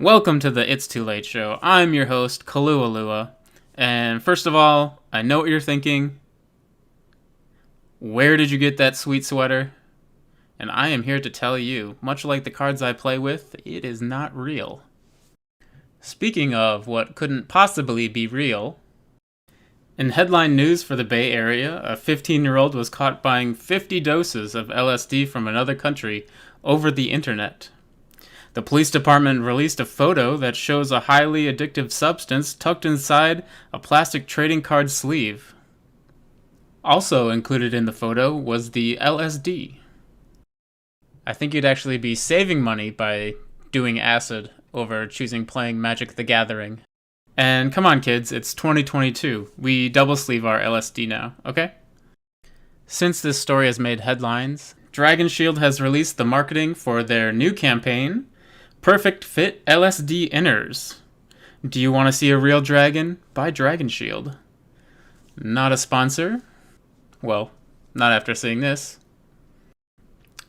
Welcome to the It's Too Late show. I'm your host, Kahlua. And first of all, I know what you're thinking. Where did you get that sweet sweater? And I am here to tell you, much like the cards I play with, it is not real. Speaking of what couldn't possibly be real, in headline news for the Bay Area, a 15-year-old was caught buying 50 doses of LSD from another country over the internet. The police department released a photo that shows a highly addictive substance tucked inside a plastic trading card sleeve. Also included in the photo was the LSD. I think you'd actually be saving money by doing acid over choosing playing Magic the Gathering. And come on kids, it's 2022. We double sleeve our LSD now, okay? Since this story has made headlines, Dragon Shield has released the marketing for their new campaign, Perfect Fit LSD Inners. Do you want to see a real dragon? Buy Dragon Shield. Not a sponsor? Well, not after seeing this.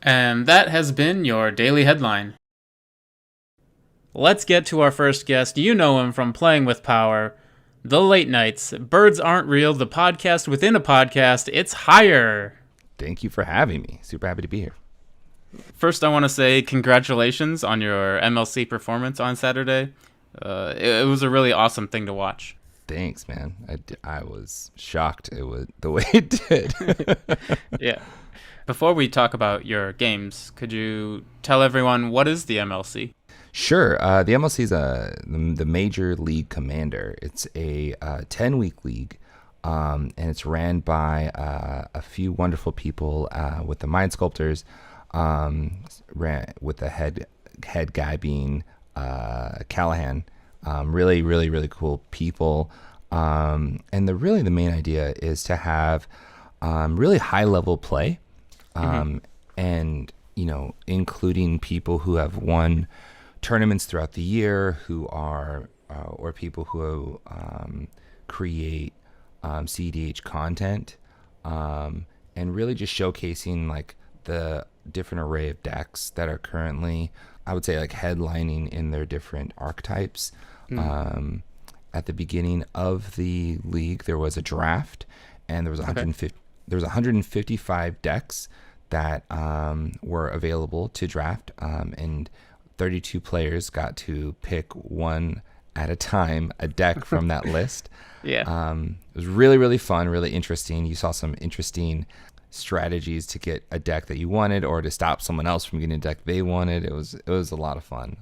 And that has been your daily headline. Let's get to our first guest. You know him from Playing with Power, The Late Nights, Birds Aren't Real, the podcast within a podcast. It's Higher. Thank you for having me. Super happy to be here. First, I want to say congratulations on your MLC performance on Saturday. It was a really awesome thing to watch. Thanks, man. I was shocked it was the way it did. Yeah. Before we talk about your games, could you tell everyone what is the MLC? Sure. The MLC is the Major League Commander. It's a 10-week league, and it's ran by a few wonderful people with the Mind Sculptors, with the head guy being Callahan. Really, really, really cool people. And the main idea is to have really high-level play, and, including people who have won tournaments throughout the year, who are or people who create cEDH content, and really just showcasing like the different array of decks that are currently, I would say, like headlining in their different archetypes. At the beginning of the league, there was a draft, and there was 155 decks that were available to draft, and 32 players got to pick one at a time a deck from that list. Yeah. It was really, really fun, really interesting. You saw some interesting strategies to get a deck that you wanted or to stop someone else from getting a deck they wanted. It was a lot of fun.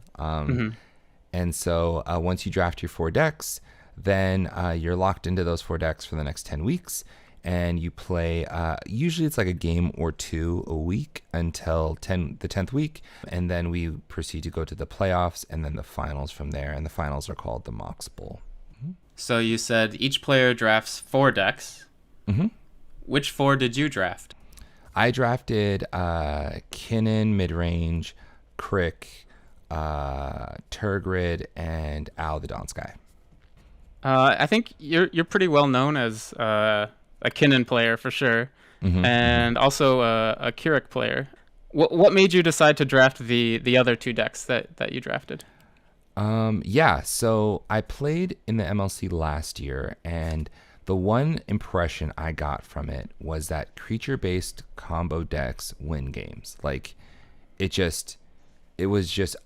And so once you draft your 4 decks, then you're locked into those 4 decks for the next 10 weeks. And you play, usually it's like a game or 2 a week until the 10th week. And then we proceed to go to the playoffs and then the finals from there. And the finals are called the Mox Bowl. So you said each player drafts 4 decks. Which 4 did you draft? I drafted Kinnan, Midrange, Crick, Turgid, and Al the Dawn Sky. I think you're pretty well known as a Kinnan player for sure, and also a Keurig player. What made you decide to draft the other 2 decks that you drafted? So I played in the MLC last year, and the one impression I got from it was that creature-based combo decks win games. Like, it was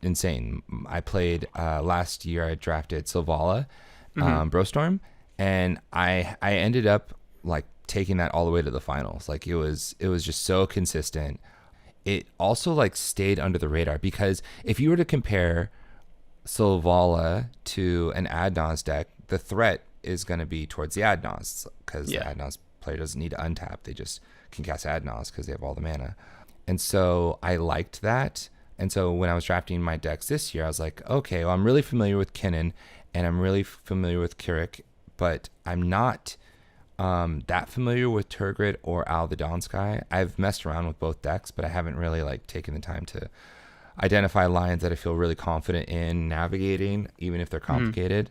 insane. I played last year. I drafted Sylvala, Brostorm, and I ended up like taking that all the way to the finals. Like, it was just so consistent. It also like stayed under the radar, because if you were to compare Sylvala to an Adnons deck, the threat is going to be towards the Adnons, because the Adnons player doesn't need to untap. They just can cast Adnons because they have all the mana. And so I liked that. And so when I was drafting my decks this year, I was like, okay, well, I'm really familiar with Kinnan and I'm really familiar with Keurig, but I'm not that familiar with Turgid or Al the Dawn Sky. I've messed around with both decks, but I haven't really like taken the time to identify lines that I feel really confident in navigating, even if they're complicated.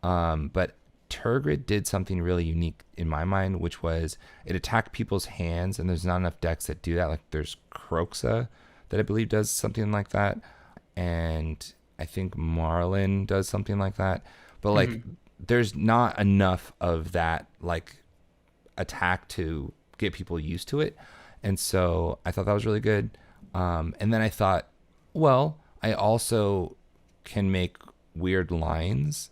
But Turgid did something really unique in my mind, which was it attacked people's hands, and there's not enough decks that do that. Like there's Croxa that I believe does something like that. and I think Marlin does something like that. But like, there's not enough of that like attack to get people used to it, and so I thought that was really good. And then I thought, well, I also can make weird lines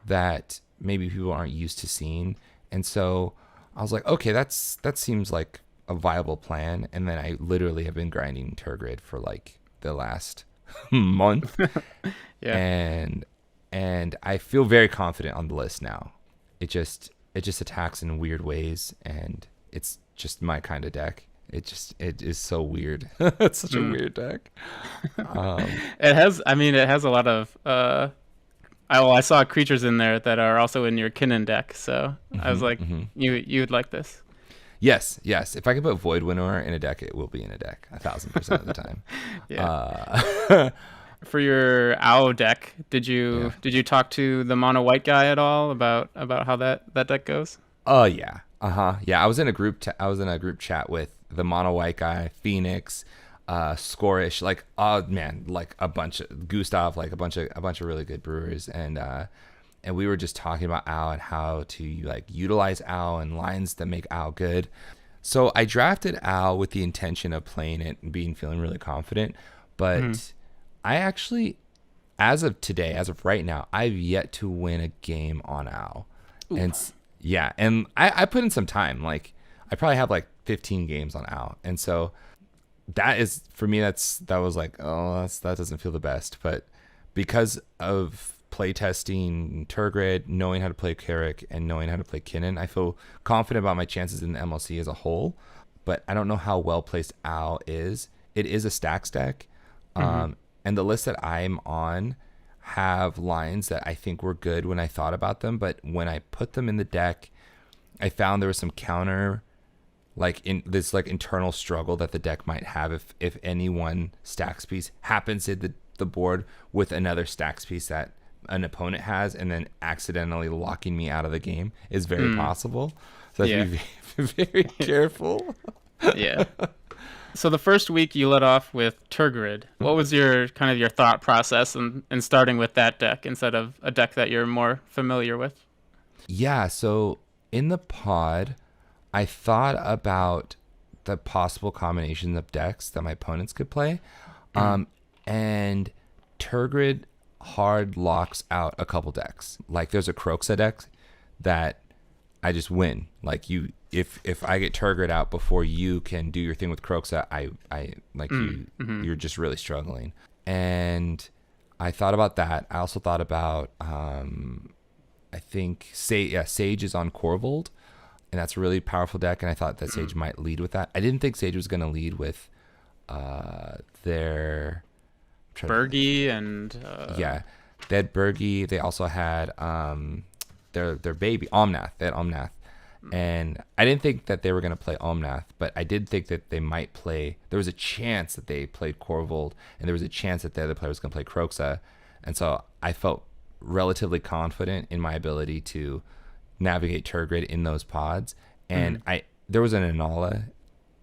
that maybe people aren't used to seeing, and so I was like, okay, that seems like a viable plan. And then I literally have been grinding Turgid for like the last month. Yeah. And I feel very confident on the list now. It just attacks in weird ways, and it's just my kind of deck. It is so weird. It's such a weird deck. It has a lot of I saw creatures in there that are also in your Kinnan deck, so I was like, you would like this. Yes. If I can put Void Winnower in a deck, it will be in a deck 1,000% of the time. Yeah. For your OW deck, did you talk to the mono white guy at all about how that deck goes? Oh yeah. Yeah, I was in a group chat with the mono white guy, Phoenix, Scorish, like, oh man, like a bunch of Gustav, like a bunch of really good brewers, and we were just talking about OW and how to like utilize OW and lines that make OW good. So I drafted OW with the intention of playing it and feeling really confident, but I actually, as of today, as of right now, I've yet to win a game on OW. Ooh. And I put in some time. Like, I probably have like 15 games on OW, and so that is, for me, that was like, oh, that doesn't feel the best. But because of playtesting Turgid, knowing how to play Carrick, and knowing how to play Kinnan, I feel confident about my chances in the MLC as a whole. But I don't know how well placed OW is. It is a stacks deck. And the list that I'm on have lines that I think were good when I thought about them, but when I put them in the deck, I found there was some counter, like in this like internal struggle that the deck might have if any one stacks piece happens to the board with another stacks piece that an opponent has, and then accidentally locking me out of the game is very possible. So I have to be very careful. Yeah. So the first week you led off with Turgid. What was your thought process in starting with that deck instead of a deck that you're more familiar with? Yeah, so in the pod, I thought about the possible combinations of decks that my opponents could play. And Turgid hard locks out a couple decks. Like, there's a Kroxa deck that I just win. Like, if I get Turgid out before you can do your thing with Kroxa, you're just really struggling. And I thought about that. I also thought about I think Sage is on Corvold, and that's a really powerful deck, and I thought that Sage might lead with that. I didn't think Sage was going to lead with their Bergie and they had Bergie. They also had their baby Omnath. They had Omnath. And I didn't think that they were going to play Omnath, but I did think that they might play. There was a chance that they played Corvold, and there was a chance that the other player was going to play Kroxa. And so I felt relatively confident in my ability to navigate Turgid in those pods. And there was an Anala.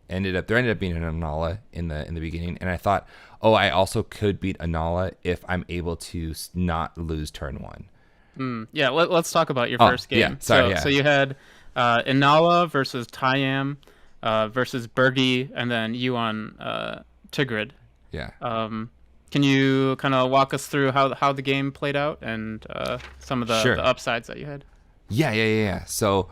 There ended up being an Anala in the beginning, and I thought, oh, I also could beat Anala if I'm able to not lose turn one. Yeah, let's talk about your first game. Yeah, sorry, so you had Inala versus Tyam versus Bergie, and then you on Tigrid. Yeah. Can you kind of walk us through how the game played out and some of the upsides that you had? Yeah. So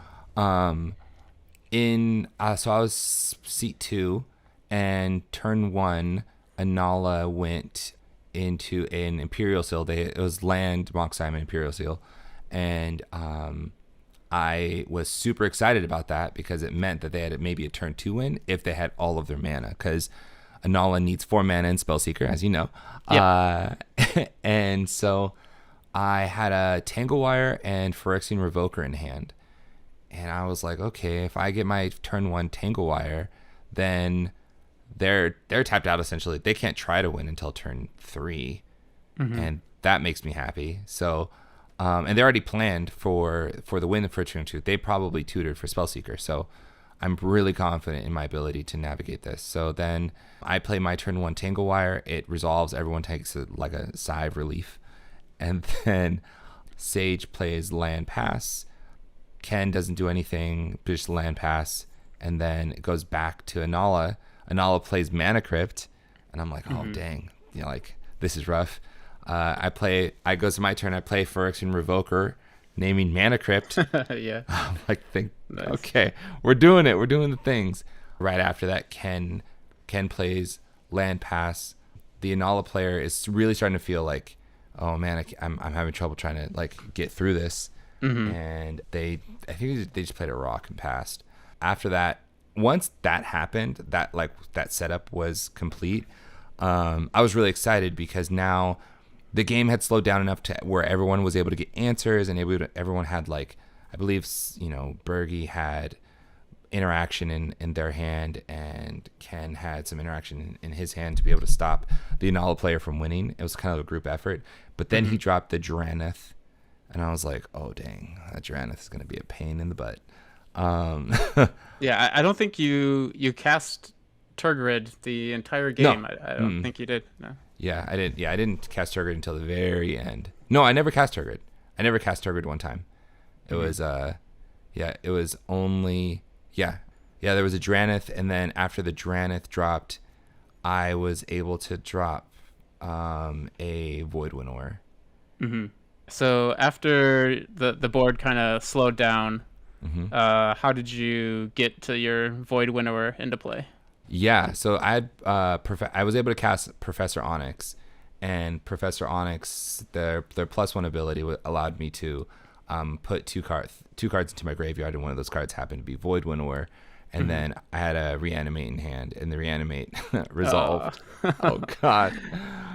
so I was seat 2, and turn 1, Inala went into an Imperial Seal. It was land Mock Simon Imperial Seal, and I was super excited about that because it meant that they had maybe a turn 2 win if they had all of their mana, because Inala needs 4 mana in Spellseeker, as you know. Yep. And so I had a Tanglewire and Phyrexian Revoker in hand. And I was like, okay, if I get my turn 1 Tanglewire, then they're tapped out essentially. They can't try to win until turn 3. And that makes me happy. So and they already planned for the win for turn 2. They probably tutored for Spellseeker. So I'm really confident in my ability to navigate this. So then I play my turn 1 Tangle Wire. It resolves. Everyone takes like a sigh of relief. And then Sage plays Land Pass. Ken doesn't do anything, just Land Pass. And then it goes back to Anala. Anala plays Mana Crypt. And I'm like, oh, dang. You know, like, this is rough. I goes to my turn. I play Phyrexian Revoker, naming Mana Crypt. Yeah. I'm like, Nice. okay, we're doing it. We're doing the things. Right after that, Ken plays Land Pass. The Anala player is really starting to feel like, oh man, I'm having trouble trying to like get through this. And I think they just played a rock and passed. After that, once that happened, that setup was complete. I was really excited because now the game had slowed down enough to where everyone was able to get answers, and everyone had, like, I believe, you know, Bergie had interaction in their hand, and Ken had some interaction in his hand to be able to stop the Anala player from winning. It was kind of a group effort. But then he dropped the Durannith, and I was like, oh, dang, that Durannith is going to be a pain in the butt. Yeah, I don't think you cast Tergrid the entire game. No. I don't think you did. No. Yeah, I didn't. Yeah, I didn't cast Tergrid until the very end. No, I never cast Tergrid. I never cast Tergrid one time. It was it was only there was a Durannith, and then after the Durannith dropped, I was able to drop a Void Winnower. So after the board kind of slowed down, how did you get to your Void Winnower into play? Yeah, so I was able to cast Professor Onyx, and Professor Onyx, their +1 ability allowed me to put two cards into my graveyard, and one of those cards happened to be Void Winnower, and then I had a Reanimate in hand, and the Reanimate resolved. Oh God,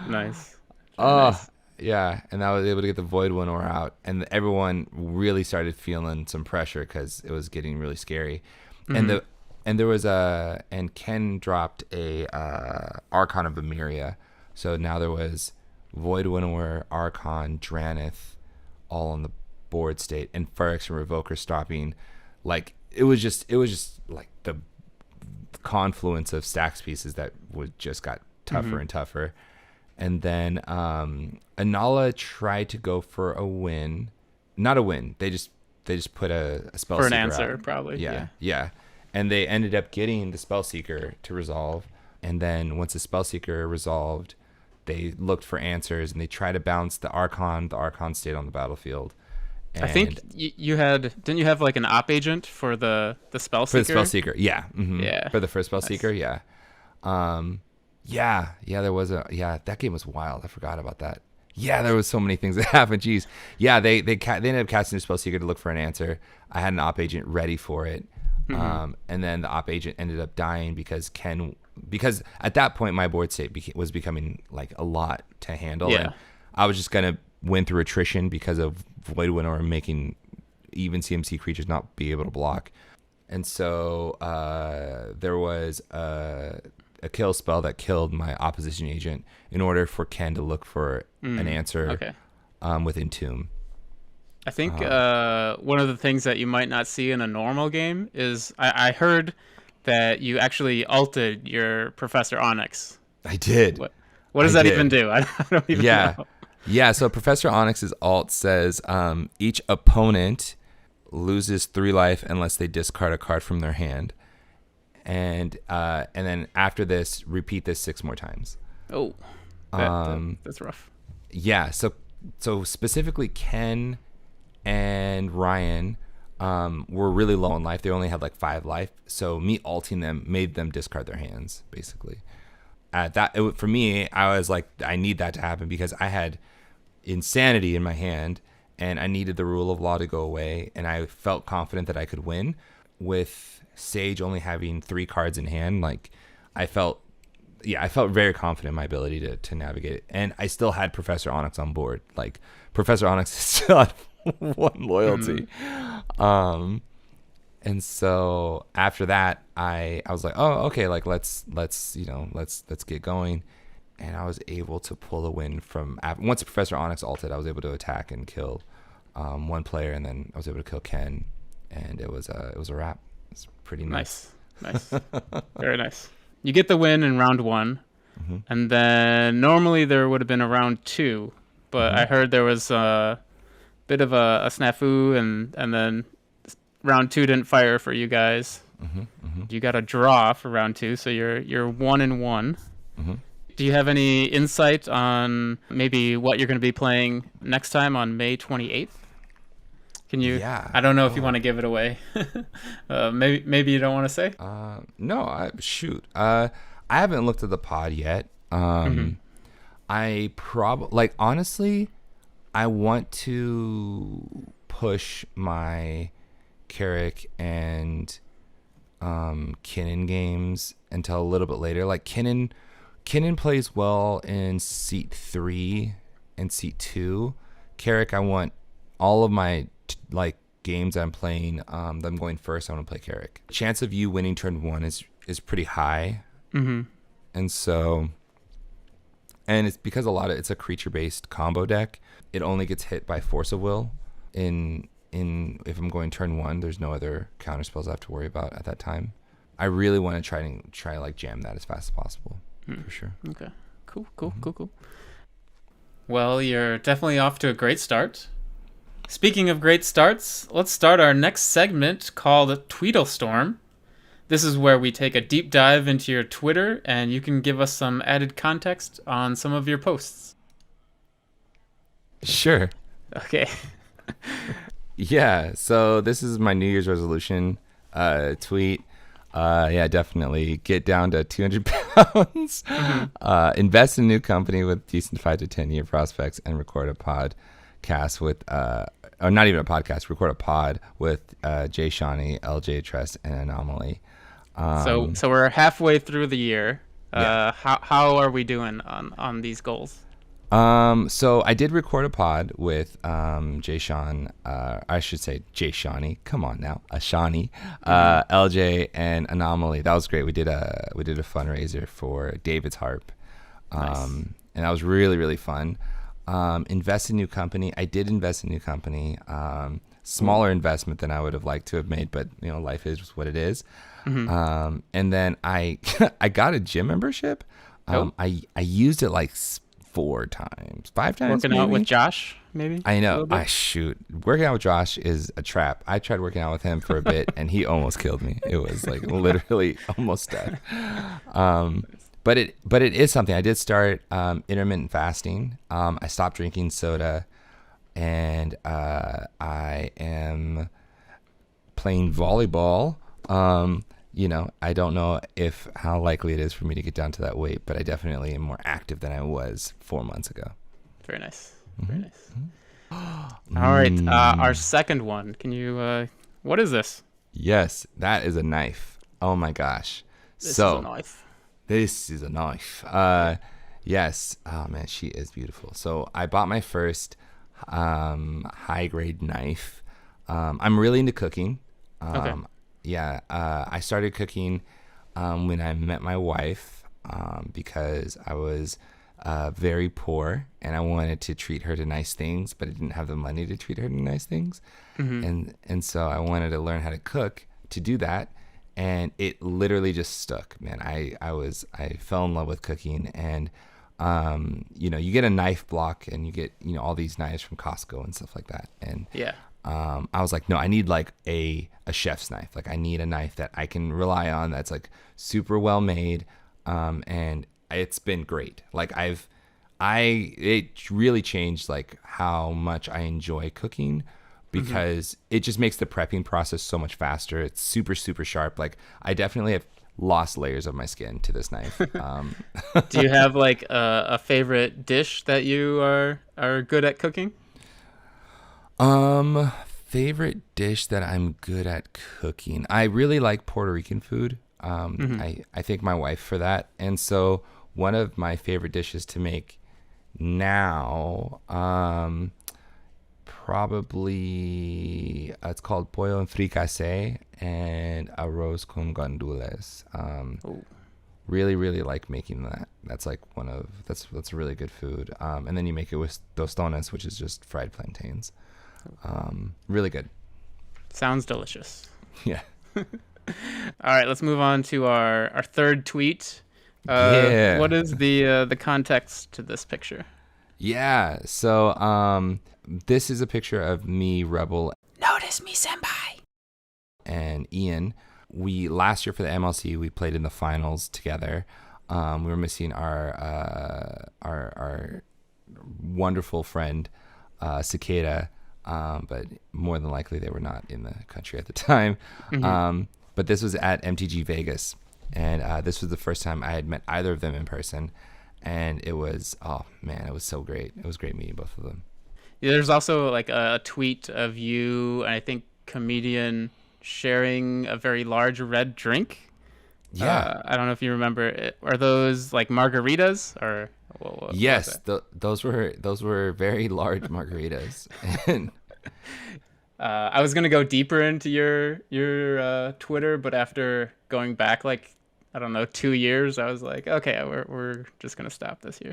Nice. Nice. Yeah, and I was able to get the Void Winnower out, and everyone really started feeling some pressure because it was getting really scary, and Ken dropped a Archon of Emeria. So now there was Void Winnower, Archon, Durannith, all on the board state, and Phyrexian Revoker stopping. Like it was just like the confluence of stacks pieces that just got tougher and tougher. And then Anala tried to go for a win. Not a win. They just put a spell for seeker an answer, out. probably. Yeah. And they ended up getting the Spellseeker to resolve. And then once the Spellseeker resolved, they looked for answers, and they tried to bounce the Archon. The Archon stayed on the battlefield. And I think didn't you have like an op agent for the Spellseeker? For the Spellseeker, yeah. Yeah. For the first Spellseeker, nice. There was that game was wild. I forgot about that. Yeah, there was so many things that happened. Jeez. Yeah, they ended up casting the Spellseeker to look for an answer. I had an op agent ready for it. And then the op agent ended up dying because at that point my board state was becoming like a lot to handle. Yeah. And I was just gonna win through attrition because of Void Winnower making even CMC creatures not be able to block. And so there was a kill spell that killed my opposition agent in order for Ken to look for an answer with Entomb. I think one of the things that you might not see in a normal game is I heard that you actually ulted your Professor Onyx. I did. What does that even do? I don't even know. Yeah, so Professor Onyx's alt says each opponent loses 3 life unless they discard a card from their hand. And then after this, repeat this 6 more times. Oh, that's rough. Yeah, so specifically Ken and Ryan were really low on life. They only had like 5 life. So me alting them made them discard their hands, basically. For me, I was like, I need that to happen because I had Insanity in my hand, and I needed the Rule of Law to go away, and I felt confident that I could win. With Sage only having 3 cards in hand, like I felt very confident in my ability to navigate it. And I still had Professor Onyx on board. Like Professor Onyx still had 1 loyalty. And so after that, I was like, oh, okay, like let's get going. And I was able to pull a win from once Professor Onyx ulted, I was able to attack and kill 1 player, and then I was able to kill Ken, and it was a wrap. It's pretty nice. Nice. Very nice. You get the win in round 1, and then normally there would have been a round 2, but I heard there was a bit of a snafu, and then round 2 didn't fire for you guys. You got a draw for round 2, so you're 1-1. Do you have any insight on maybe what you're going to be playing next time on May 28th? Can you? Yeah. I don't know if you want to give it away. Maybe you don't want to say. No. Shoot. I haven't looked at the pod yet. I probably honestly, I want to push my Carrick and Kinnan games until a little bit later. Like Kinnan plays well in seat 3 and seat 2. Carrick, I want all of my games I'm playing. I'm going first. I want to play Carrick. Chance of you winning turn 1 is pretty high, and so, and it's because it's a creature based combo deck. It only gets hit by Force of Will. If I'm going turn 1, there's no other counter spells I have to worry about at that time. I really want to try jam that as fast as possible, for sure. Okay, cool. Well, you're definitely off to a great start. Speaking of great starts, let's start our next segment called Tweetle Storm. This is where we take a deep dive into your Twitter, and you can give us some added context on some of your posts. Sure. Okay. Yeah, so this is my New Year's resolution tweet. Definitely get down to 200 pounds, invest in a new company with decent 5 to 10 year prospects, and record a podcast with, or not even a podcast, record a pod with Jay Shawnee, LJ Trust, and Anomaly. So we're halfway through the year. How are we doing on these goals? So I did record a pod with Jay Sean, I should say Jay Shawnee. Come on now, Shawnee, LJ, and Anomaly. That was great. We did a fundraiser for David's harp, nice. And that was really, really fun. Invest in new company. I did invest in new company. Smaller investment than I would have liked to have made, but life is what it is. And then I got a gym membership. I used it 5 times working maybe. Out with Josh, maybe. I know. Working out with Josh is a trap. I tried working out with him for a bit and he almost killed me. It was literally almost death. But it is something. I did start intermittent fasting. I stopped drinking soda, and I am playing volleyball. I don't know how likely it is for me to get down to that weight, but I definitely am more active than I was 4 months ago. Very nice. Very nice. All right. Our second one. Can you, what is this? Yes, that is a knife. Oh my gosh. This is a knife. This is a knife. Yes. Oh man, she is beautiful. So I bought my first high grade knife. I'm really into cooking. Okay. Yeah, I started cooking when I met my wife because I was very poor and I wanted to treat her to nice things, but I didn't have the money to treat her to nice things. And so I wanted to learn how to cook to do that, and it literally just stuck, man. I fell in love with cooking, and you get a knife block and you get all these knives from Costco and stuff like that, and I was like, no, I need a chef's knife. I need a knife that I can rely on, that's super well made, and it's been great. It really changed how much I enjoy cooking, because it just makes the prepping process so much faster. It's super, super sharp. I definitely have lost layers of my skin to this knife. Do you have a favorite dish that you are good at cooking? Favorite dish that I'm good at cooking. I really like Puerto Rican food. I thank my wife for that. And so one of my favorite dishes to make now, probably it's called pollo en fricassé and arroz con gandules. Really, really like making that. That's that's a really good food. And then you make it with tostones, which is just fried plantains. Really good. Sounds delicious. Yeah. All right, let's move on to our third tweet. Yeah. What is the context to this picture? Yeah. So this is a picture of me, Rebel, Notice me, senpai. and Ian. We last year for the MLC we played in the finals together. We were missing our wonderful friend Cicada, but more than likely they were not in the country at the time. But this was at MTG Vegas, and this was the first time I had met either of them in person, and it was it was so great. It was great meeting both of them. Yeah, there's also like a tweet of you and I think comedian sharing a very large red drink. Yeah. I don't know if you remember it. Are those like margaritas or what Yes, was those were very large margaritas. And I was gonna go deeper into your Twitter, but after going back like I don't know 2 years, I was like, okay, we're just gonna stop this here.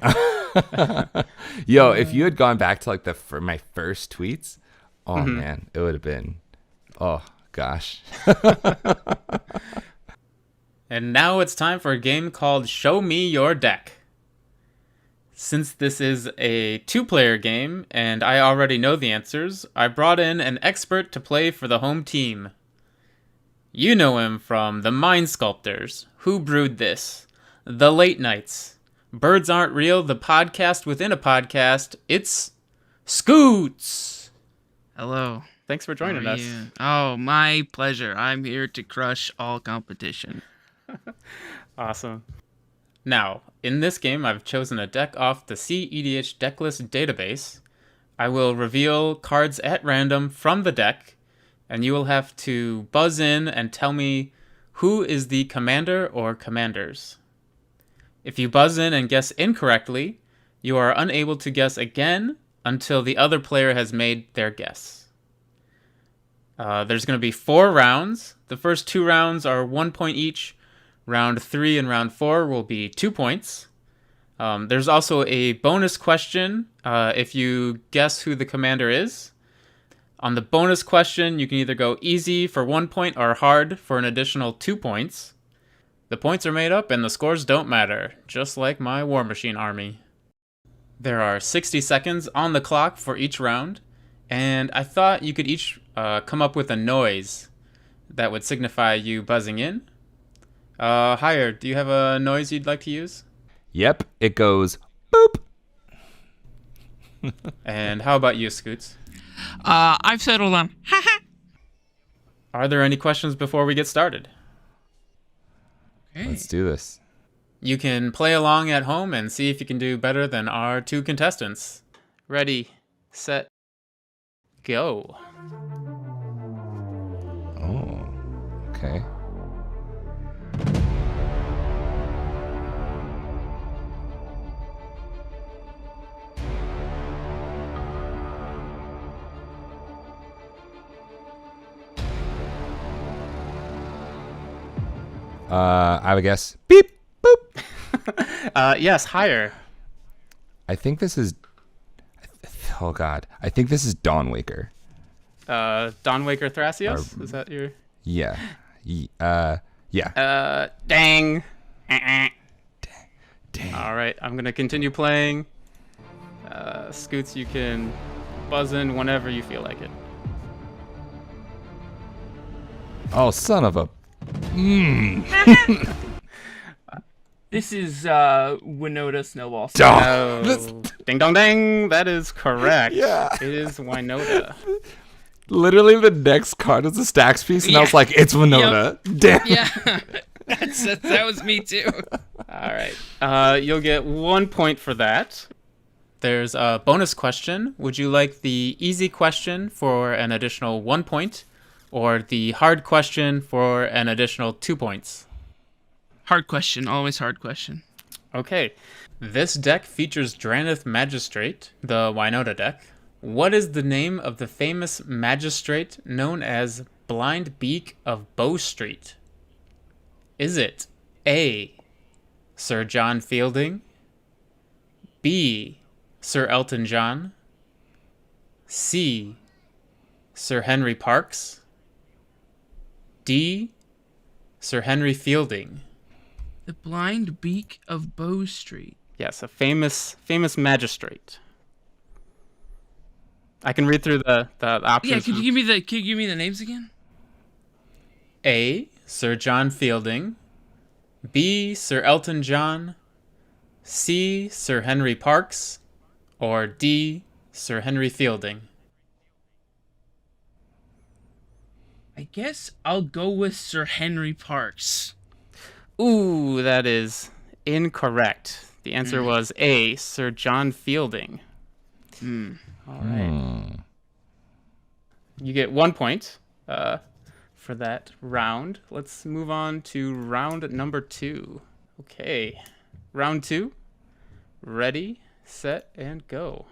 yo, if you had gone back to like for my first tweets, oh man, it would have been, oh gosh. And now it's time for a game called Show Me Your Deck. Since this is a two-player game, and I already know the answers, I brought in an expert to play for the home team. You know him from The Mind Sculptors, Who Brewed This, The Late Nights, Birds Aren't Real, the podcast within a podcast. It's Scoots! Hello. Thanks for joining How are us. you? Oh, my pleasure. I'm here to crush all competition. Awesome. Now, in this game, I've chosen a deck off the cEDH Decklist Database. I will reveal cards at random from the deck, and you will have to buzz in and tell me who is the commander or commanders. If you buzz in and guess incorrectly, you are unable to guess again until the other player has made their guess. There's going to be 4 rounds. The first 2 rounds are 1 point each. Round 3 and round 4 will be 2 points. There's also a bonus question if you guess who the commander is. On the bonus question, you can either go easy for 1 point or hard for an additional 2 points. The points are made up and the scores don't matter, just like my War Machine army. There are 60 seconds on the clock for each round, and I thought you could each come up with a noise that would signify you buzzing in. Hire, do you have a noise you'd like to use? Yep, it goes boop. And how about you, Scoots? I've settled on. Are there any questions before we get started? Okay. Let's do this. You can play along at home and see if you can do better than our 2 contestants. Ready, set, go. Oh, okay. I would guess beep boop. Yes, higher. I think this is. Oh God, I think this is Dawnwaker. Dawnwaker Thrasios? Is that your? Yeah. Yeah. Dang. Dang. All right, I'm gonna continue playing. Scoots, you can buzz in whenever you feel like it. Oh, son of a. This is Winota Snowball. Oh, ding dong dang! That is correct. Yeah. It is Winota. Literally, the next card is a stacks piece, and I was Yeah. like, "It's Winota." Damn. Yeah. that was me too. All right. You'll get 1 point for that. There's a bonus question. Would you like the easy question for an additional 1 point, or the hard question for an additional 2 points? Hard question. Always hard question. Okay. This deck features Dranith Magistrate, the Winota deck. What is the name of the famous magistrate known as Blind Beak of Bow Street? Is it A, Sir John Fielding, B, Sir Elton John, C, Sir Henry Parkes, D, Sir Henry Fielding. The Blind Beak of Bow Street. Yes, a famous magistrate. I can read through the options. Yeah, can you give me the names again? A. Sir John Fielding. B. Sir Elton John. C. Sir Henry Parkes. Or D. Sir Henry Fielding. I guess I'll go with Sir Henry Parkes. Ooh, that is incorrect. The answer was A. Sir John Fielding. All right. You get 1 point for that round. Let's move on to round number 2. Okay. Round 2. Ready, set, and go.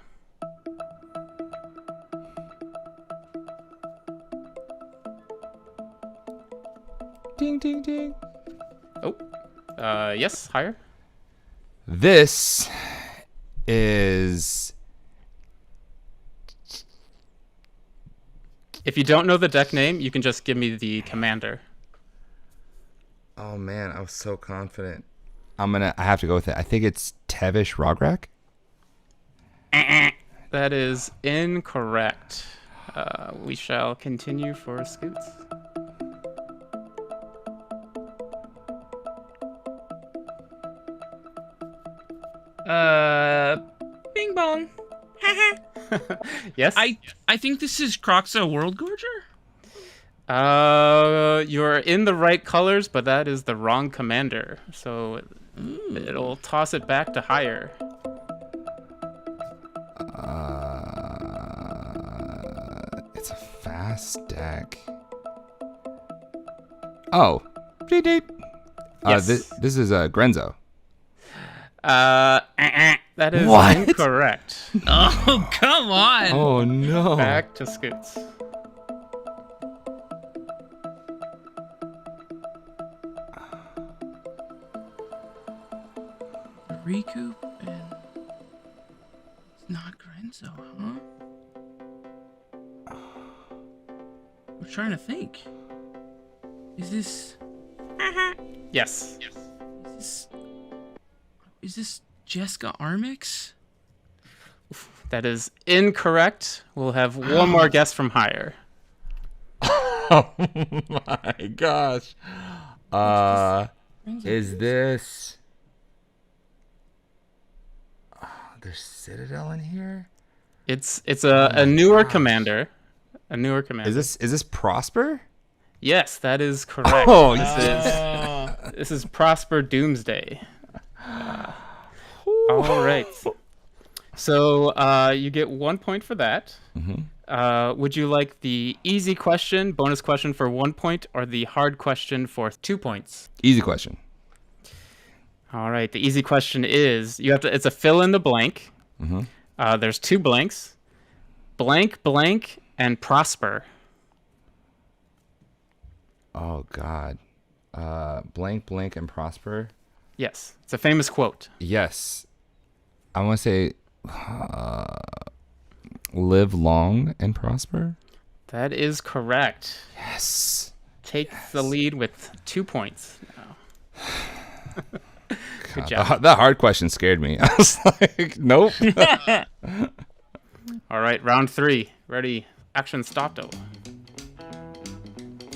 Ding, ding, ding. Oh. Yes, higher. This is... If you don't know the deck name, you can just give me the commander. Oh, man, I was so confident. I have to go with it. I think it's Tevish Rograk. That is incorrect. We shall continue for Scoots. Bing bong. Yes? I think this is Croxa World Gorger? You're in the right colors, but that is the wrong commander. So it'll toss it back to higher. It's a fast deck. Oh. Deep, deep. Yes. This is Grenzo. That is What? incorrect. Oh, come on. Oh, no. Back to Scoots. Recoup and it's not Grenzo, huh? We're trying to think. Is this Yes. is this Jessica Armix? That is incorrect. We'll have one more guess from higher. Oh, my gosh. Is this... There's Citadel in here? It's a newer commander. A newer commander. Is this Prosper? Yes, that is correct. Oh, This is Prosper Doomsday. All right. So you get 1 point for that. Would you like the easy question, bonus question for 1 point, or the hard question for 2 points? Easy question. All right. The easy question is it's a fill in the blank. There's 2 blanks. Blank, blank, and Prosper. Oh, God. Blank, blank, and Prosper? Yes. It's a famous quote. Yes. I want to say live long and prosper? That is correct. Yes. Take the lead with 2 points now. Good job. God, that hard question scared me. I was like, nope. All right, round 3. Ready? Action starto.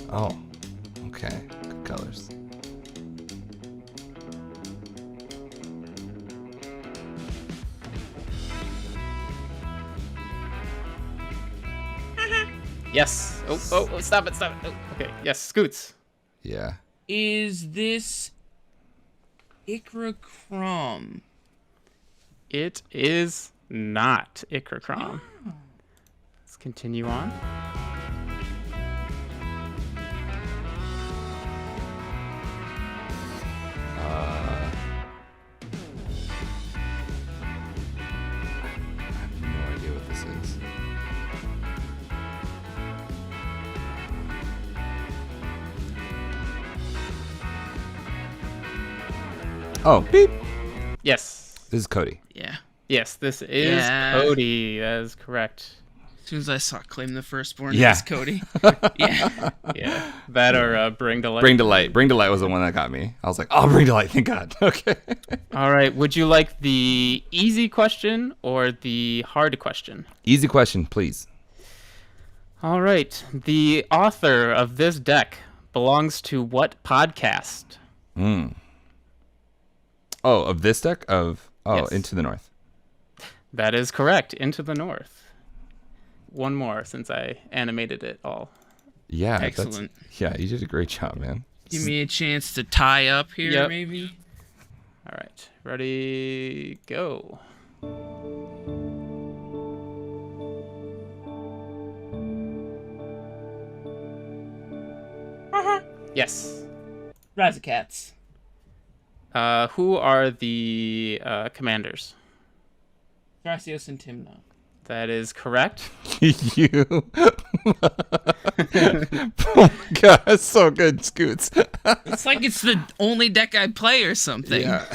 Oh, okay. Good colors. Yes. Oh, stop it. Oh, okay. Yes, Scoots. Yeah. Is this Ikra Crom? It is not Ikra. Let's continue on. I have no idea what this is. Oh, beep. Yes. This is Cody. Yeah. Yes, this is Yeah. Cody. That is correct. As soon as I saw Claim the Firstborn, Yeah. it's Cody. Yeah. Yeah, that or Bring to Light. Bring to Light. Bring to Light was the one that got me. I was like, oh, Bring to Light, thank God. Okay. All right, would you like the easy question or the hard question? Easy question, please. All right, the author of this deck belongs to what podcast? Oh, of this deck? Yes. Into the North. That is correct, Into the North. One more since I animated it all. Yeah. Excellent. Yeah, you did a great job, man. Give me a chance to tie up here, Yep. maybe. All right, ready, go. Yes. Razzacats. Who are the commanders? Thrasios and Timna. That is correct. You. Oh my God, that's so good, Scoots. It's like it's the only deck I play or something. Yeah.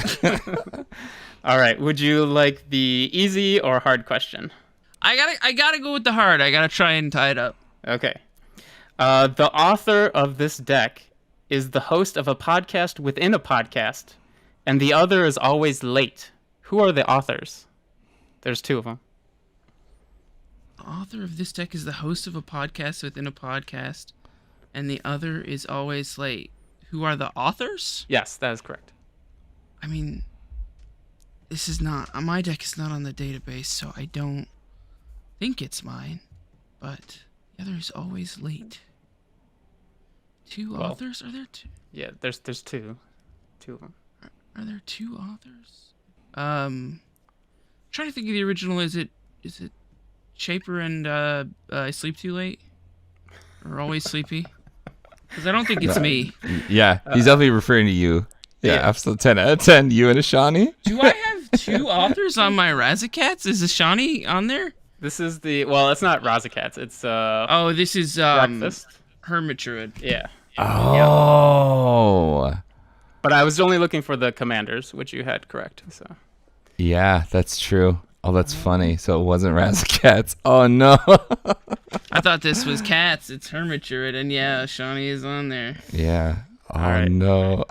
All right, would you like the easy or hard question? I gotta go with the hard. I gotta try and tie it up. Okay. The author of this deck is the host of a podcast within a podcast, and the other is always late. Who are the authors? There's two of them. The author of this deck is the host of a podcast within a podcast, and the other is always late. Who are the authors? Yes, that is correct. I mean, this is not... My deck is not on the database, so I don't think it's mine. But the other is always late. Two Well, authors? Are there two? Yeah, there's two. Two of them. Are there two authors? Trying to think of the original. Is it Shaper and I Sleep Too Late? Or Always Sleepy? Because I don't think it's me. Yeah, he's definitely referring to you. Yeah, Yeah. absolute 10 out of 10. You and Ashani. Do I have two authors on my Razzacats? Is Ashani on there? This is the... Well, it's not Razzacats. It's Oh, this is Breakfast. Hermit Druid. Yeah. Oh. But I was only looking for the commanders, which you had correct. So Yeah, that's true. Oh, that's funny. So it wasn't Razzacats. Oh, no. I thought this was Cats. It's Hermit Druid, and yeah, Ashani is on there. Yeah. Oh, right. no.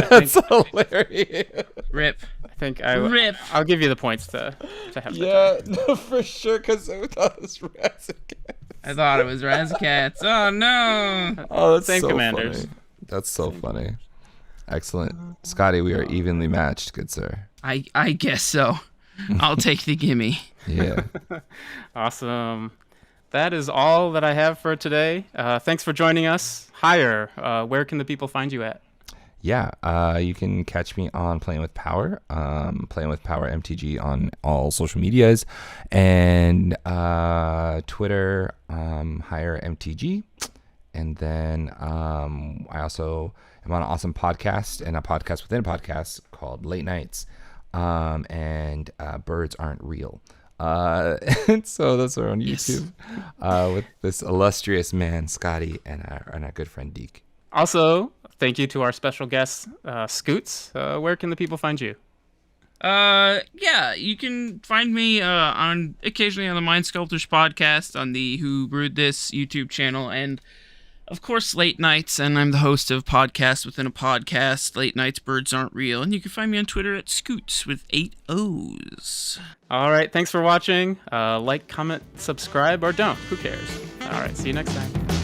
That's hilarious. Rip. I think Rip. I'll give you the points to have that. Yeah, no, for sure, because I thought it was Razzacats. I thought it was Razzacats. Oh, no. Oh, that's Same so commanders. funny. That's so funny. Excellent. Scotty, we are evenly matched, good sir. I guess so. I'll take the gimme. Yeah. Awesome. That is all that I have for today. Thanks for joining us. Hire, where can the people find you at? Yeah, you can catch me on Playing with Power, Playing with Power MTG on all social medias, and Twitter, Hire MTG, and then I also am on an awesome podcast and a podcast within a podcast called Late Nights, and Birds Aren't Real. And so those are on YouTube with this illustrious man, Scotty, and our good friend Deke. Also, thank you to our special guest, Scoots. Where can the people find you? Yeah, you can find me occasionally on the Mind Sculptors podcast on the Who Brewed This YouTube channel, and of course Late Nights, and I'm the host of Podcast Within a Podcast, Late Nights Birds Aren't Real, and you can find me on Twitter at Scoots with 8 O's. All right, thanks for watching. Like, comment, subscribe, or don't. Who cares? All right, see you next time.